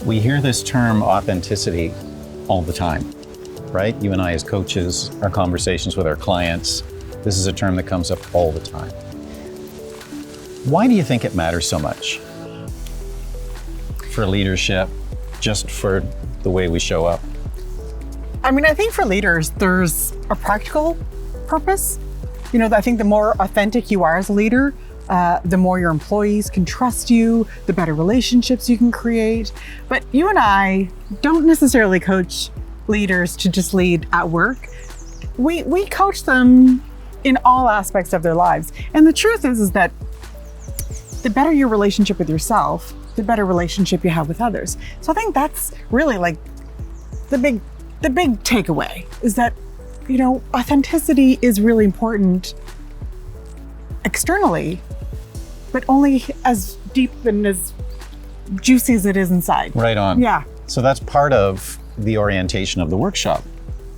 We hear this term authenticity all the time, right? You and I as coaches, our conversations with our clients, this is a term that comes up all the time. Why do you think it matters so much for leadership, just for the way we show up? I mean, I think for leaders, there's a practical purpose. You know, I think the more authentic you are as a leader, the more your employees can trust you, the better relationships you can create. But you and I don't necessarily coach leaders to just lead at work. We coach them in all aspects of their lives. And the truth is that the better your relationship with yourself, the better relationship you have with others. So I think that's really like the big takeaway is that, you know, authenticity is really important externally, but only as deep and as juicy as it is inside. Right on. Yeah. So that's part of the orientation of the workshop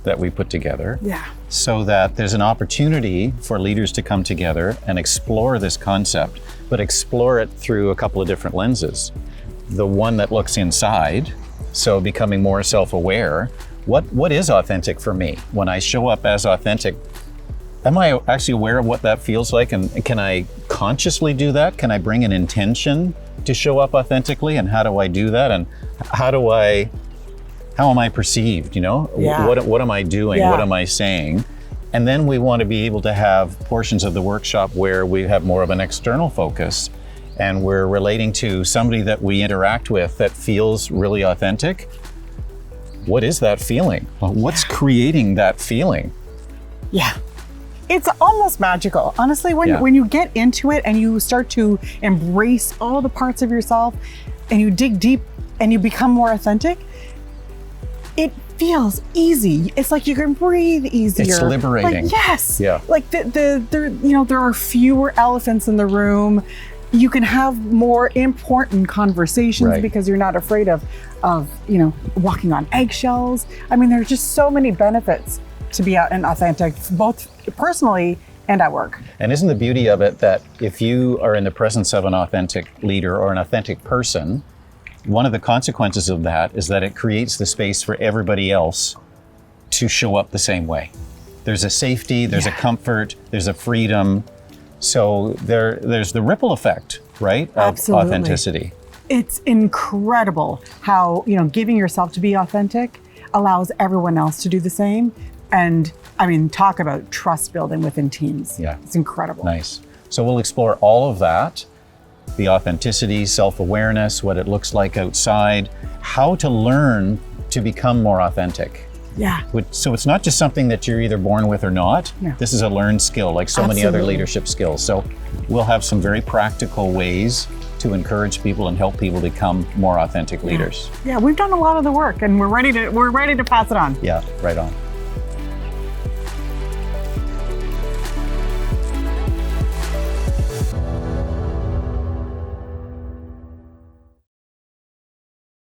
that we put together. Yeah. So that there's an opportunity for leaders to come together and explore this concept, but explore it through a couple of different lenses. The one that looks inside, so becoming more self-aware. What is authentic for me? When I show up as authentic, am I actually aware of what that feels like? And can I consciously do that? Can I bring an intention to show up authentically? And how do I do that? And how am I perceived? You know, Yeah. what am I doing? Yeah. What am I saying? And then we want to be able to have portions of the workshop where we have more of an external focus and we're relating to somebody that we interact with that feels really authentic. What is that feeling? What's creating that feeling? Yeah. It's almost magical. Honestly, when you get into it and you start to embrace all the parts of yourself and you dig deep and you become more authentic, it feels easy. It's like you can breathe easier. It's liberating. Like, yes. Yeah. Like there are fewer elephants in the room. You can have more important conversations Right. because you're not afraid of walking on eggshells. I mean, there's just so many benefits to be out and authentic, both personally and at work. And isn't the beauty of it that if you are in the presence of an authentic leader or an authentic person, one of the consequences of that is that it creates the space for everybody else to show up the same way. There's a safety, there's a comfort, there's a freedom. So there's the ripple effect, right? Of Absolutely. authenticity. It's incredible how, giving yourself to be authentic allows everyone else to do the same. And I mean, talk about trust building within teams. Yeah. It's incredible. Nice. So we'll explore all of that, the authenticity, self-awareness, what it looks like outside, how to learn to become more authentic. Yeah. So it's not just something that you're either born with or not. No. This is a learned skill, like so many other Absolutely. leadership skills. So we'll have some very practical ways to encourage people and help people become more authentic leaders. Yeah, we've done a lot of the work and we're ready to pass it on. Yeah, right on.